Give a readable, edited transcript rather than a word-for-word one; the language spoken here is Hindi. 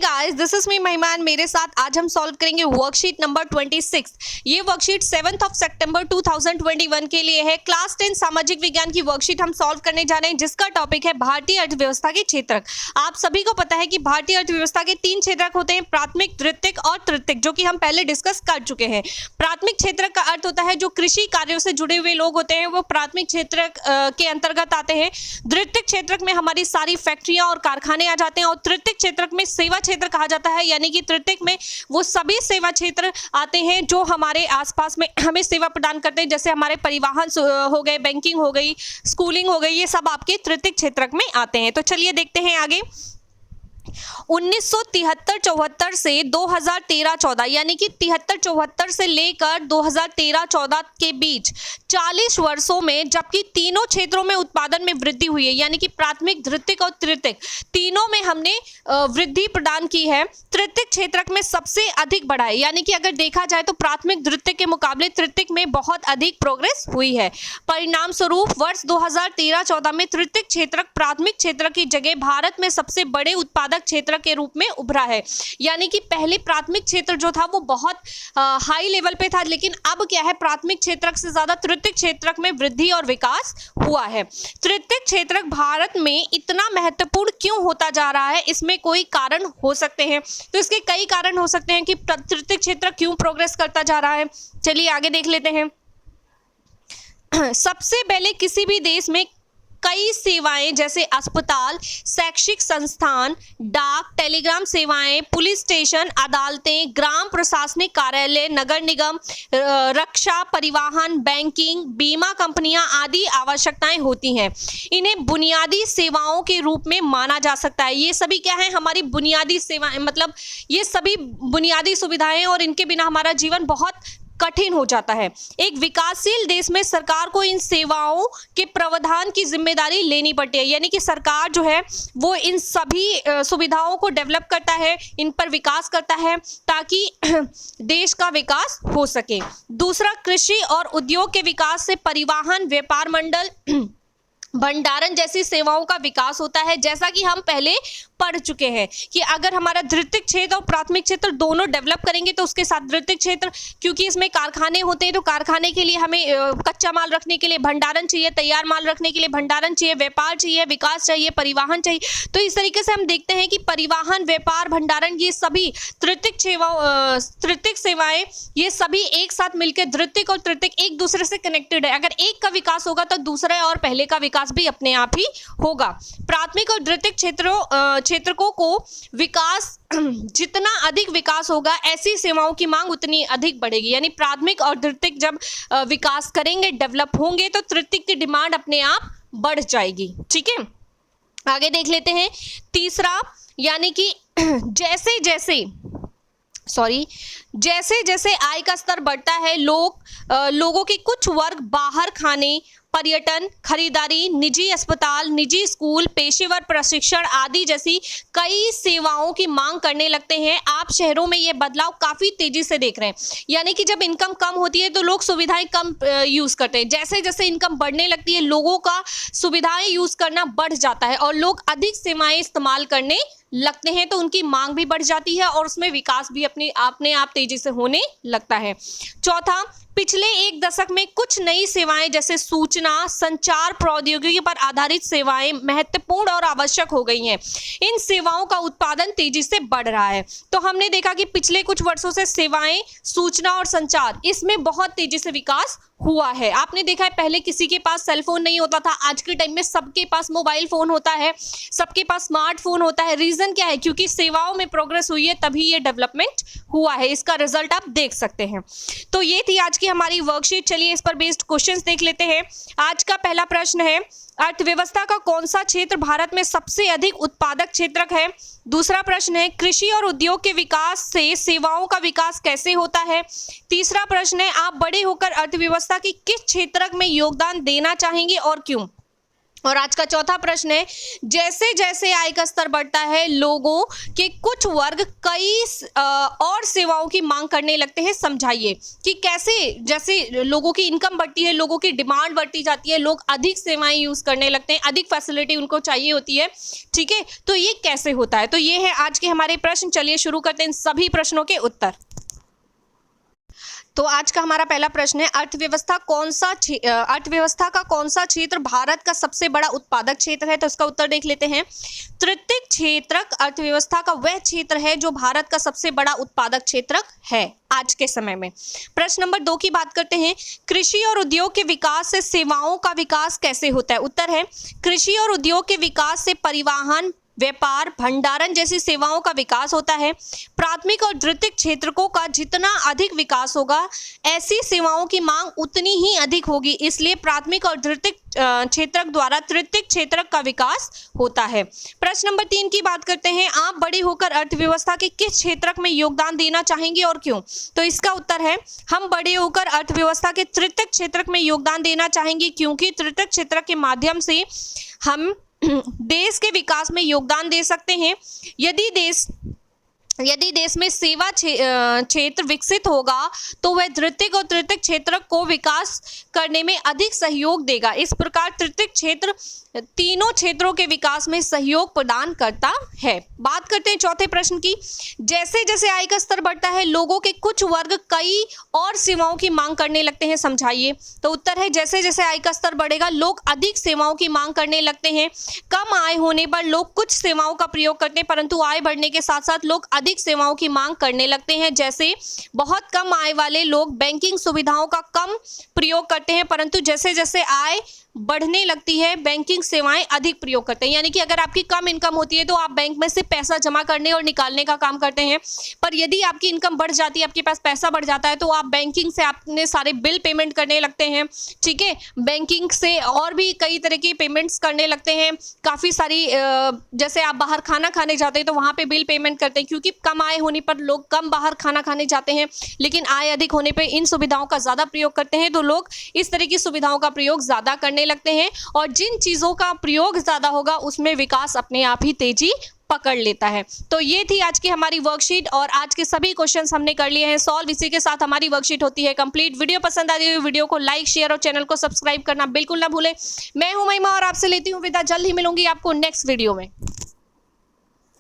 गाइस, दिस इज मी महिमान। मेरे साथ आज हम सॉल्व करेंगे वर्कशीट नंबर 26। ये वर्कशीट 7 सितंबर 2021 के लिए है। क्लास 10 सामाजिक विज्ञान की वर्कशीट हम सॉल्व करने जा रहे हैं, जिसका टॉपिक है भारतीय अर्थव्यवस्था के क्षेत्रक। आप सभी को पता है कि भारतीय अर्थव्यवस्था के 3 क्षेत्रक होते हैं, प्राथमिक, द्वितीयक और तृतीयक, जो कि हम पहले डिस्कस कर चुके हैं। प्राथमिक क्षेत्रक का अर्थ होता है जो कृषि कार्यों से जुड़े हुए लोग होते हैं, वो प्राथमिक क्षेत्रक के अंतर्गत आते हैं। द्वितीयक क्षेत्रक में हमारी सारी फैक्ट्रियां और कारखाने आ जाते हैं, और तृतीयक क्षेत्रक में सेवा क्षेत्र कहा जाता है, यानी कि तृतीयक में वो सभी सेवा क्षेत्र आते हैं जो हमारे आसपास में हमें सेवा प्रदान करते हैं, जैसे हमारे परिवहन हो गए, बैंकिंग हो गई, स्कूलिंग हो गई, ये सब आपके तृतीयक क्षेत्रक में आते हैं। तो चलिए देखते हैं आगे। 1973-74 से 2013-14 यानी कि 73-74 से लेकर 2013-14 के बीच 40 वर्षों में, जबकि तीनों क्षेत्रों में उत्पादन में वृद्धि हुई है, यानी कि प्राथमिक, द्वितीयक और तृतीयक तीनों में हमने वृद्धि प्रदान की है। तृतीयक क्षेत्रक में सबसे अधिक बढ़ा है, यानी कि अगर देखा जाए तो प्राथमिक, द्वितीयक के मुकाबले तृतीयक में बहुत अधिक प्रोग्रेस हुई है। परिणाम स्वरूप वर्ष 2013-14 में तृतीयक क्षेत्रक प्राथमिक क्षेत्र की जगह भारत में सबसे बड़े उत्पादक क्षेत्र के रूप में उभरा है। यानी कि पहले प्राथमिक क्षेत्र जो था वो बहुत हाई लेवल पे था, लेकिन अब क्या है, प्राथमिक क्षेत्रक से ज्यादा तृतीयक क्षेत्रक में वृद्धि और विकास हुआ है। तृतीयक क्षेत्रक भारत में इतना महत्वपूर्ण क्यों होता जा रहा है, इसमें कोई कारण हो सकते हैं। तो इसके कई कारण हो सकते हैं कि तृतीयक क्षेत्र क्यों प्रोग्रेस करता जा रहा है। चलिए आगे देख लेते हैं। सबसे पहले किसी भी देश में कई सेवाएं जैसे अस्पताल, शैक्षिक संस्थान, डाक, टेलीग्राम सेवाएं, पुलिस स्टेशन, अदालतें, ग्राम प्रशासनिक कार्यालय, नगर निगम, रक्षा, परिवहन, बैंकिंग, बीमा कंपनियां आदि आवश्यकताएं होती हैं। इन्हें बुनियादी सेवाओं के रूप में माना जा सकता है। ये सभी क्या है, हमारी बुनियादी सेवाएं, मतलब ये सभी बुनियादी सुविधाएं, और इनके बिना हमारा जीवन बहुत कठिन हो जाता है। एक विकासशील देश में सरकार को इन सेवाओं के प्रावधान की जिम्मेदारी लेनी पड़ती है, यानी कि सरकार जो है वो इन सभी सुविधाओं को डेवलप करता है, इन पर विकास करता है, ताकि देश का विकास हो सके। दूसरा, कृषि और उद्योग के विकास से परिवहन, व्यापार मंडल, भंडारण जैसी सेवाओं का विकास होता है। जैसा कि हम पहले पढ़ चुके हैं कि अगर हमारा द्वितीयक क्षेत्र और प्राथमिक क्षेत्र दोनों डेवलप करेंगे, तो उसके साथ द्वितीयक क्षेत्र, क्योंकि इसमें कारखाने होते हैं, तो कारखाने के लिए हमें कच्चा माल रखने के लिए भंडारण चाहिए, तैयार माल रखने के लिए भंडारण चाहिए, व्यापार चाहिए, विकास चाहिए, परिवहन चाहिए। तो इस तरीके से हम देखते हैं कि परिवहन, व्यापार, भंडारण, ये सभी तृतीयक सेवाएं, ये सभी एक साथ मिलकर द्वितीयक और तृतीयक एक दूसरे से कनेक्टेड है। अगर एक का विकास होगा तो दूसरा और पहले का विकास भी अपने आप ही होगा। प्राथमिक और द्वितीयक क्षेत्रकों को विकास, जितना अधिक विकास होगा, ऐसी सेवाओं की मांग उतनी अधिक बढ़ेगी। यानी प्राथमिक और द्वितीयक जब विकास करेंगे, डेवलप होंगे, तो तृतीयक की डिमांड अपने आप बढ़ जाएगी। ठीक है, आगे देख लेते हैं। तीसरा, यानी कि जैसे जैसे आय का स्तर बढ़ता है, लोगों के कुछ वर्ग बाहर खाने, पर्यटन, खरीदारी, निजी अस्पताल, निजी स्कूल, पेशेवर प्रशिक्षण आदि जैसी कई सेवाओं की मांग करने लगते हैं। आप शहरों में ये बदलाव काफ़ी तेजी से देख रहे हैं। यानी कि जब इनकम कम होती है तो लोग सुविधाएं कम यूज़ करते हैं। जैसे जैसे इनकम बढ़ने लगती है, लोगों का सुविधाएं यूज़ करना बढ़ जाता है, और लोग अधिक सेवाएं इस्तेमाल करने लगते हैं, तो उनकी मांग भी बढ़ जाती है, और उसमें विकास भी अपने आप तेजी से होने लगता है। चौथा, पिछले एक दशक में कुछ नई सेवाएं जैसे सूचना, संचार प्रौद्योगिकी पर आधारित सेवाएं महत्वपूर्ण और आवश्यक हो गई हैं। इन सेवाओं का उत्पादन तेजी से बढ़ रहा है। तो हमने देखा कि पिछले कुछ वर्षों से सेवाएं, सूचना और संचार, इसमें बहुत तेजी से विकास हुआ है। आपने देखा है पहले किसी के पास सेलफोन नहीं होता था, आज के टाइम में सबके पास मोबाइल फोन होता है, सबके पास स्मार्टफोन होता है। रीजन क्या है, क्योंकि सेवाओं में प्रोग्रेस हुई है, तभी ये डेवलपमेंट हुआ है। इसका रिजल्ट आप देख सकते हैं। तो ये थी आज की हमारी वर्कशीट। चलिए इस पर बेस्ड क्वेश्चंस देख लेते हैं। आज का पहला प्रश्न है, अर्थव्यवस्था का कौन सा क्षेत्र भारत में सबसे अधिक उत्पादक क्षेत्रक है। दूसरा प्रश्न है, कृषि और उद्योग के विकास से सेवाओं का विकास कैसे होता है। तीसरा प्रश्न है, आप बड़े होकर अर्थव्यवस्था की किस क्षेत्रक में योगदान देना चाहेंगे और क्यों। और आज का चौथा प्रश्न है, जैसे जैसे आय का स्तर बढ़ता है लोगों के कुछ वर्ग कई और सेवाओं की मांग करने लगते हैं, समझाइए कि कैसे। जैसे लोगों की इनकम बढ़ती है, लोगों की डिमांड बढ़ती जाती है, लोग अधिक सेवाएं यूज करने लगते हैं, अधिक फैसिलिटी उनको चाहिए होती है, ठीक है, तो ये कैसे होता है। तो ये है आज के हमारे प्रश्न। चलिए शुरू करते हैं इन सभी प्रश्नों के उत्तर। तो आज का हमारा पहला प्रश्न है, अर्थव्यवस्था का कौन सा क्षेत्र भारत का सबसे बड़ा उत्पादक क्षेत्र है। तो इसका उत्तर देख लेते हैं। तृतीयक क्षेत्रक अर्थव्यवस्था का वह क्षेत्र है जो भारत का सबसे बड़ा उत्पादक क्षेत्र है आज के समय में। प्रश्न नंबर 2 की बात करते हैं, कृषि और उद्योग के विकास से सेवाओं का विकास कैसे होता है। उत्तर है, कृषि और उद्योग के विकास से परिवहन, व्यापार, भंडारण जैसी सेवाओं का विकास होता है। प्राथमिक और द्वितीयक क्षेत्रकों का जितना अधिक विकास होगा, ऐसी सेवाओं की मांग उतनी ही अधिक होगी, इसलिए प्राथमिक और द्वितीयक क्षेत्रक द्वारा तृतीयक क्षेत्रक का विकास होता है। प्रश्न नंबर 3 की बात करते हैं, आप बड़े होकर अर्थव्यवस्था के किस क्षेत्रक में योगदान देना चाहेंगे और क्यों। तो इसका उत्तर है, हम बड़े होकर अर्थव्यवस्था के तृतीयक क्षेत्रक में योगदान देना चाहेंगे, क्योंकि तृतीयक क्षेत्रक के माध्यम से हम देश के विकास में योगदान दे सकते हैं। यदि देश में सेवा क्षेत्र विकसित होगा तो वह द्वितीयक और तृतीयक क्षेत्र को विकास करने में अधिक सहयोग देगा। इस प्रकार तृतीयक क्षेत्र तीनों क्षेत्रों के विकास में सहयोग प्रदान करता है। बात करते हैं चौथे प्रश्न की, जैसे जैसे आय का स्तर बढ़ता है लोगों के कुछ वर्ग कई और सेवाओं की मांग करने लगते हैं, समझाइए। तो उत्तर है, जैसे जैसे आय का स्तर बढ़ेगा लोग अधिक सेवाओं की मांग करने लगते हैं। कम आय होने पर लोग कुछ सेवाओं का प्रयोग करते हैं, परंतु आय बढ़ने के साथ साथ लोग अधिक सेवाओं की मांग करने लगते हैं। जैसे बहुत कम आय वाले लोग बैंकिंग सुविधाओं का कम प्रयोग करते हैं, परंतु जैसे जैसे आय बढ़ने लगती है बैंकिंग सेवाएं अधिक प्रयोग करते हैं। यानी कि अगर आपकी कम इनकम होती है तो आप बैंक में से पैसा जमा करने और निकालने का काम करते हैं, पर यदि आपकी इनकम बढ़ जाती है, आपके पास पैसा बढ़ जाता है, तो आप बैंकिंग से अपने सारे बिल पेमेंट करने लगते हैं, ठीक है। बैंकिंग से और भी कई तरह की पेमेंट्स करने लगते हैं, काफ़ी सारी जैसे आप बाहर खाना खाने जाते हैं तो वहाँ पे बिल पेमेंट करते हैं, क्योंकि कम आय होने पर लोग कम बाहर खाना खाने जाते हैं, लेकिन आय अधिक होने पर इन सुविधाओं का ज़्यादा प्रयोग करते हैं, तो लोग इस तरह की सुविधाओं का प्रयोग ज़्यादा करने लगते हैं। और जिन चीजों का प्रयोग ज्यादा होगा उसमें विकास अपने आप ही तेजी पकड़ लेता है। तो ये थी आज की हमारी वर्कशीट और आज के सभी क्वेश्चंस हमने कर लिए हैं सॉल्व। इसी के साथ हमारी वर्कशीट होती है कंप्लीट। वीडियो पसंद आ रही हो वीडियो को लाइक, शेयर और चैनल को सब्सक्राइब करना बिल्कुल ना भूलें। मैं हूं महिमा और आपसे लेती हूं विदा। जल्द ही मिलूंगी आपको नेक्स्ट वीडियो में।